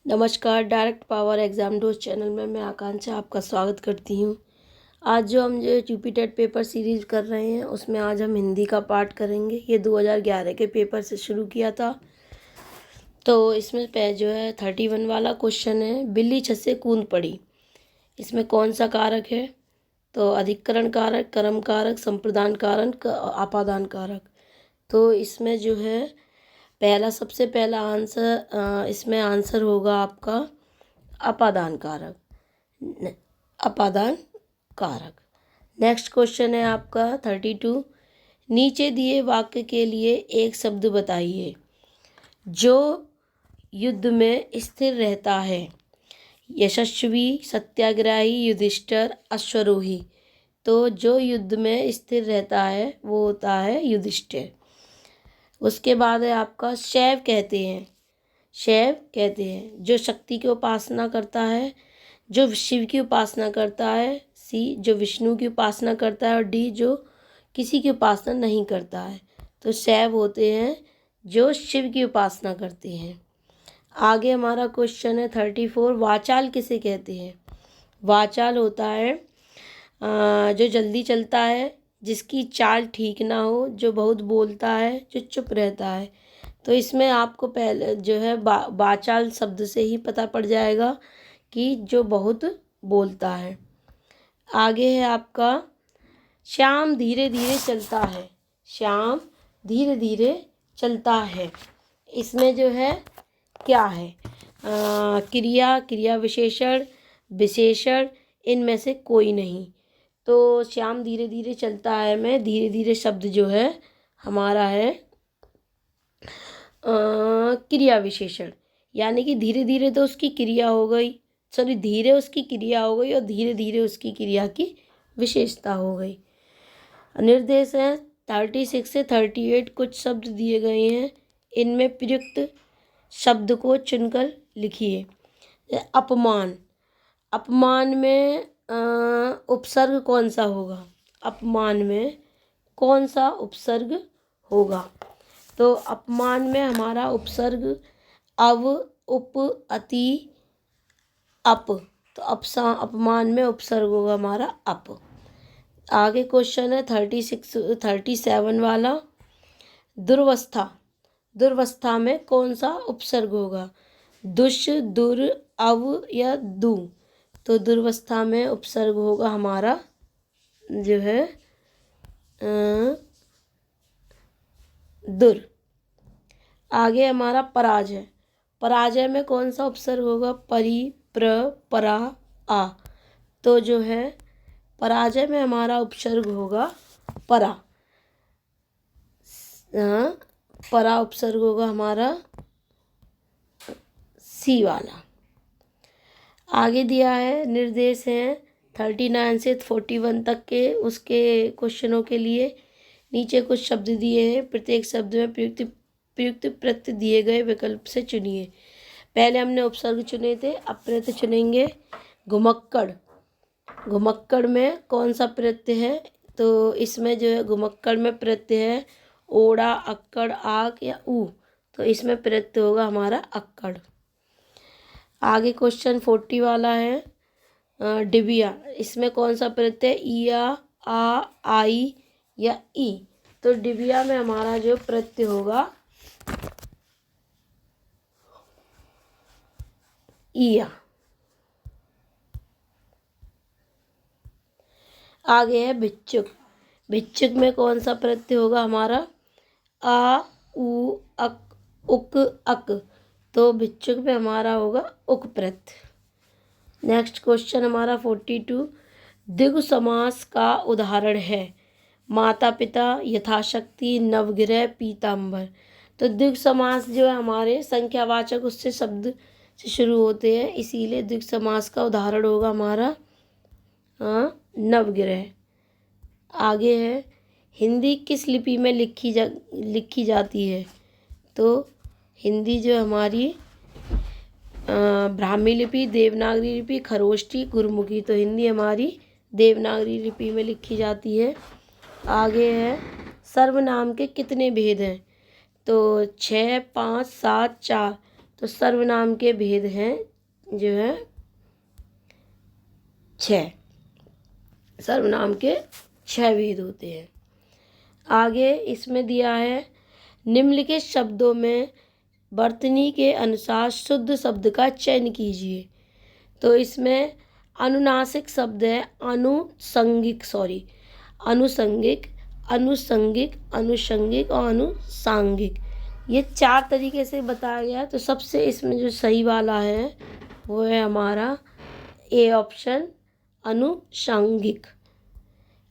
नमस्कार। Direct power exam dose channel में मैं आकांक्षा आपका स्वागत करती हूँ। आज जो हम जो यूपी टेट पेपर सीरीज़ कर रहे हैं उसमें आज हम हिंदी का पार्ट करेंगे। ये 2011 के पेपर से शुरू किया था। तो इसमें जो है 31 वाला क्वेश्चन है, बिल्ली छत से कूद पड़ी। इसमें कौन सा कारक है? तो अधिकरण कारक, कर्म कारक, संप्रदान कारक, आपादान कारक। तो इसमें जो है सबसे पहला आंसर, इसमें आंसर होगा आपका अपादान कारक। अपादान कारक। नेक्स्ट क्वेश्चन है आपका 32। नीचे दिए वाक्य के लिए एक शब्द बताइए जो युद्ध में स्थिर रहता है। यशस्वी, सत्याग्रही, युधिष्ठिर, अश्वरोही। तो जो युद्ध में स्थिर रहता है वो होता है युधिष्ठिर। उसके बाद है आपका शैव कहते हैं जो शक्ति की उपासना करता है, जो शिव की उपासना करता है, सी जो विष्णु की उपासना करता है और डी जो किसी की उपासना नहीं करता है। तो शैव होते हैं जो शिव की उपासना करते हैं। आगे हमारा क्वेश्चन है 34। वाचाल किसे कहते हैं? वाचाल होता है जो जल्दी चलता है, जिसकी चाल ठीक ना हो, जो बहुत बोलता है, जो चुप रहता है। तो इसमें आपको पहले जो है वाचाल शब्द से ही पता पड़ जाएगा कि जो बहुत बोलता है। आगे है आपका श्याम धीरे धीरे चलता है। श्याम धीरे धीरे चलता है। इसमें जो है क्या है? क्रिया, क्रिया विशेषण, विशेषण, इनमें से कोई नहीं। तो श्याम धीरे धीरे चलता है में धीरे धीरे शब्द जो है हमारा है क्रिया विशेषण। यानी कि धीरे धीरे तो उसकी क्रिया हो गई, धीरे उसकी क्रिया हो गई और धीरे धीरे उसकी क्रिया की विशेषता हो गई। निर्देश है 36 से 38 कुछ शब्द दिए गए हैं। इनमें प्रयुक्त शब्द को चुनकर लिखिए। अपमान। अपमान में उपसर्ग कौन सा होगा? अपमान में कौन सा उपसर्ग होगा? तो अपमान में हमारा उपसर्ग अव, उप, अति, अप। तो अपमान में उपसर्ग होगा हमारा अप। आगे क्वेश्चन है 37 वाला। दुर्वस्था। दुर्वस्था में कौन सा उपसर्ग होगा? दुष, दुर, अव या दु। तो दुर्वस्था में उपसर्ग होगा हमारा जो है दुर। आगे हमारा पराजय। पराजय में कौन सा उपसर्ग होगा? परि, प्र, परा, आ। तो जो है पराजय में हमारा उपसर्ग होगा परा। परा उपसर्ग होगा हमारा सी वाला। आगे दिया है निर्देश हैं 39 से 41 तक के उसके क्वेश्चनों के लिए। नीचे कुछ शब्द दिए हैं, प्रत्येक शब्द में प्रयुक्त प्रत्यय दिए गए विकल्प से चुनिए। पहले हमने उपसर्ग चुने थे, अब प्रत्यय चुनेंगे। घुमक्कड़। घुमक्कड़ में कौन सा प्रत्यय है? तो इसमें जो है घुमक्कड़ में प्रत्यय है ओड़ा, अक्कड़, आक या ऊ। तो इसमें प्रत्यय होगा हमारा अक्कड़। आगे क्वेश्चन 40 वाला है डिबिया। इसमें कौन सा प्रत्यय? इया, आ, आई या ई। तो डिबिया में हमारा जो प्रत्यय होगा इया। आगे है भिक्षुक। भिक्षुक में कौन सा प्रत्यय होगा हमारा? आ, उ, अक, उक, अक। तो भिक्षुक में हमारा होगा उक प्रत्यय। नेक्स्ट क्वेश्चन हमारा 42। द्विगु समास का उदाहरण है। माता पिता, यथाशक्ति, नवग्रह, पीताम्बर। तो द्विगु समास जो है हमारे संख्यावाचक उससे शब्द से शुरू होते हैं, इसीलिए द्विगु समास का उदाहरण होगा हमारा नवग्रह। आगे है हिंदी किस लिपि में लिखी जाती है? तो हिंदी जो हमारी ब्राह्मी लिपि, देवनागरी लिपि, खरोष्टी, गुरमुखी। तो हिंदी हमारी देवनागरी लिपि में लिखी जाती है। आगे है सर्वनाम के कितने भेद हैं? तो 6, 5, 7, 4। तो सर्वनाम के भेद हैं जो है 6। सर्वनाम के 6 भेद होते हैं। आगे इसमें दिया है निम्नलिखित शब्दों में वर्तनी के अनुसार शुद्ध शब्द का चयन कीजिए। तो इसमें अनुनासिक शब्द है अनुसंगिक अनुसंगिक और अनुसांगिक। ये 4 तरीके से बताया गया। तो सबसे इसमें जो सही वाला है वो है हमारा ए ऑप्शन अनुसांगिक।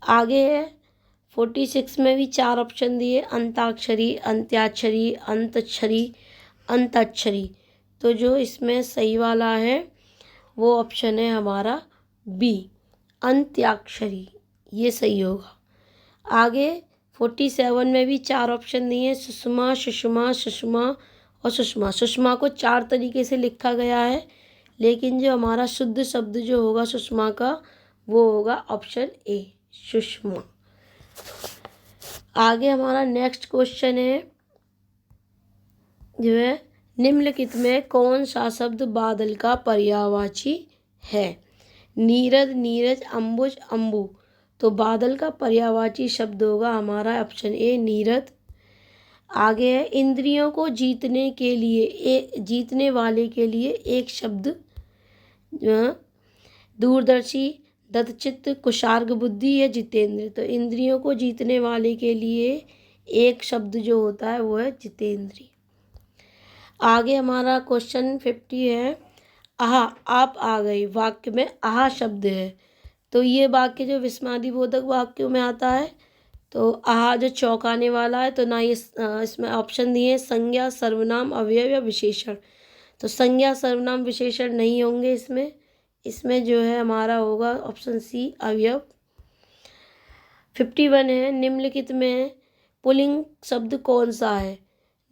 आगे है 46 में भी 4 ऑप्शन दिए अंताक्षरी, अंत्याक्षरी, अंताक्षरी। तो जो इसमें सही वाला है वो ऑप्शन है हमारा बी अंत्याक्षरी, ये सही होगा। आगे 47 में भी 4 ऑप्शन दिए सुषमा, सुषमा, सुषमा और सुषमा। सुषमा को 4 तरीके से लिखा गया है, लेकिन जो हमारा शुद्ध शब्द जो होगा सुषमा का वो होगा ऑप्शन ए सुषमा। आगे हमारा नेक्स्ट क्वेश्चन है जो है निम्नलिखित में कौन सा शब्द बादल का पर्यायवाची है? नीरद, नीरज, अंबुज, अंबु। तो बादल का पर्यायवाची शब्द होगा हमारा ऑप्शन ए नीरद। आगे है इंद्रियों को जीतने के लिए जीतने वाले के लिए एक शब्द दूरदर्शी, दत्तचित्त, कुशार्ग बुद्धि या जितेंद्र। तो इंद्रियों को जीतने वाले के लिए एक शब्द जो होता है वो है जितेंद्री। आगे हमारा क्वेश्चन 50 है आहा आप आ गए। वाक्य में आहा शब्द है, तो ये वाक्य जो विस्मयादिबोधक वाक्यों में आता है। तो आहा जो चौंकाने वाला है, तो ना ये इसमें ऑप्शन दिए संज्ञा, सर्वनाम, अवयव या विशेषण। तो संज्ञा, सर्वनाम, विशेषण नहीं होंगे इसमें जो है हमारा होगा ऑप्शन सी अवयव। 51 है निम्नलिखित में पुल्लिंग शब्द कौन सा है?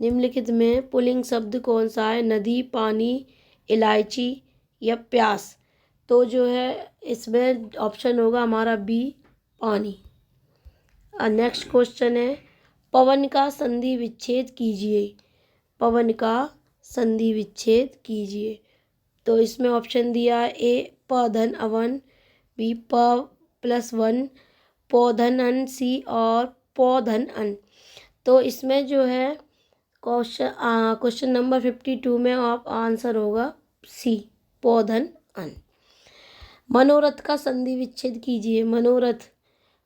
निम्नलिखित में पुल्लिंग शब्द कौन सा है? नदी, पानी, इलायची या प्यास। तो जो है इसमें ऑप्शन होगा हमारा बी पानी। नेक्स्ट क्वेश्चन है पवन का संधि विच्छेद कीजिए। पवन का संधि विच्छेद कीजिए। तो इसमें ऑप्शन दिया है ए प धन अवन, बी प प्लस 1, पौ धन अन, सी और पौ धन अन। तो इसमें जो है क्वेश्चन नंबर 52 में आप आंसर होगा सी पौ धन अन। मनोरथ का संधि विच्छेद कीजिए।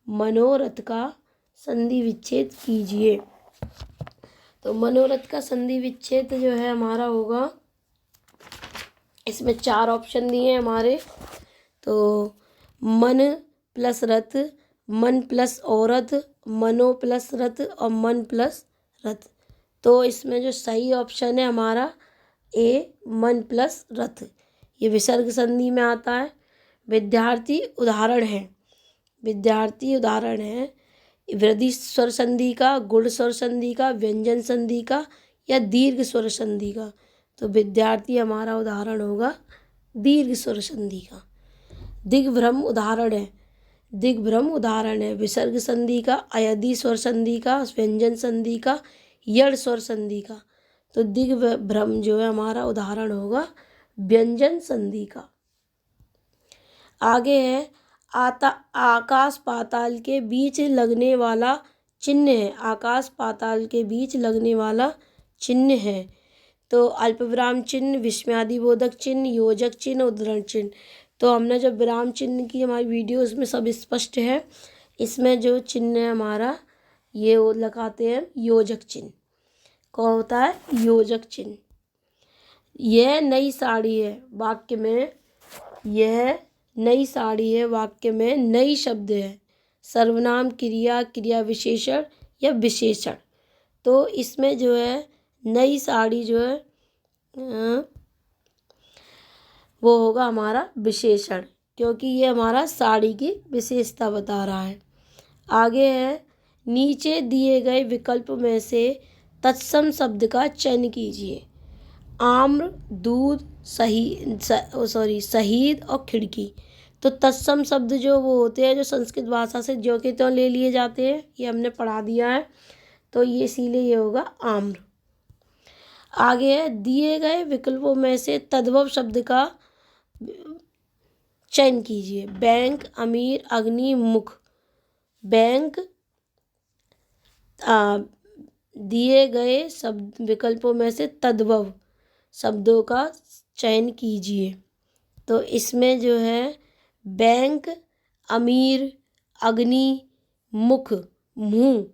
मनोरथ का संधि विच्छेद कीजिए। तो मनोरथ का संधि विच्छेद जो है हमारा होगा, इसमें 4 ऑप्शन दिए हैं हमारे। तो मन प्लस रथ, मन प्लस औरत, मनो प्लस रथ और मन प्लस रथ। तो इसमें जो सही ऑप्शन है हमारा ए मन प्लस रथ, ये विसर्ग संधि में आता है। विद्यार्थी उदाहरण है वृद्धि स्वर संधि का, गुण स्वर संधि का, व्यंजन संधि का या दीर्घ स्वर संधि का। तो विद्यार्थी हमारा उदाहरण होगा दीर्घ स्वर संधि का। दिग्भ्रम उदाहरण है विसर्ग संधि का, अयदि स्वर संधि का, व्यंजन संधि का, यड़ स्वर संधि का। तो दिग्भ्रम जो है हमारा उदाहरण होगा व्यंजन संधि का। आगे है आकाश पाताल के बीच लगने वाला चिन्ह है। आकाश पाताल के बीच लगने वाला चिन्ह है। तो अल्पविराम चिन्ह, विस्मयादिबोधक चिन्ह, योजक चिन्ह, उद्धरण चिन्ह। तो हमने जो विराम चिन्ह की हमारी वीडियो उसमें सब स्पष्ट है। इसमें जो चिन्ह है हमारा ये लगाते हैं योजक चिन्ह। कौन होता है? योजक चिन्ह। यह नई साड़ी है वाक्य में, यह नई साड़ी है वाक्य में नई शब्द है सर्वनाम, क्रिया, क्रिया विशेषण या विशेषण। तो इसमें जो है नई साड़ी जो है वो होगा हमारा विशेषण, क्योंकि ये हमारा साड़ी की विशेषता बता रहा है। आगे है नीचे दिए गए विकल्प में से तत्सम शब्द का चयन कीजिए। आम्र, दूध, शहीद और खिड़की। तो तत्सम शब्द जो वो होते हैं जो संस्कृत भाषा से ज्यों के त्यों ले लिए जाते हैं, ये हमने पढ़ा दिया है। तो ये इसीलिए ये होगा आम्र। आगे है, दिए गए विकल्पों में से तद्भव शब्द का चयन कीजिए। बैंक, अमीर, अग्नि, मुख। बैंक, दिए गए शब्द विकल्पों में से तद्भव शब्दों का चयन कीजिए। तो इसमें जो है बैंक, अमीर, अग्नि, मुख, मुंह,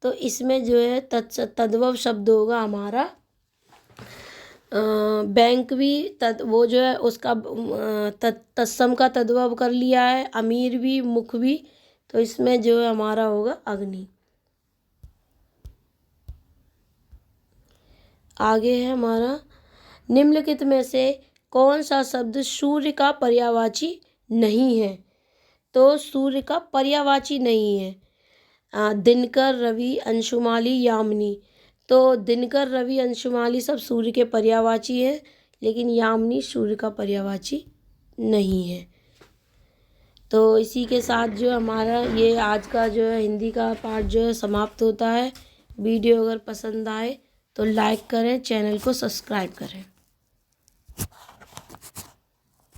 तो इसमें जो है तद्भव शब्द होगा हमारा बैंक भी वो जो है उसका तत्सम का तद्भव कर लिया है, अमीर भी, मुख भी, तो इसमें जो है हमारा होगा अग्नि। आगे है हमारा, निम्नलिखित में से कौन सा शब्द सूर्य का पर्यायवाची नहीं है? तो सूर्य का पर्यायवाची नहीं है। दिनकर, रवि, अंशुमाली, यामिनी। तो दिनकर, रवि, अंशुमाली सब सूर्य के पर्यायवाची है, लेकिन यामिनी सूर्य का पर्यायवाची नहीं है। तो इसी के साथ जो हमारा ये आज का जो है हिंदी का पाठ जो है समाप्त होता है। वीडियो अगर पसंद आए तो लाइक करें, चैनल को सब्सक्राइब करें।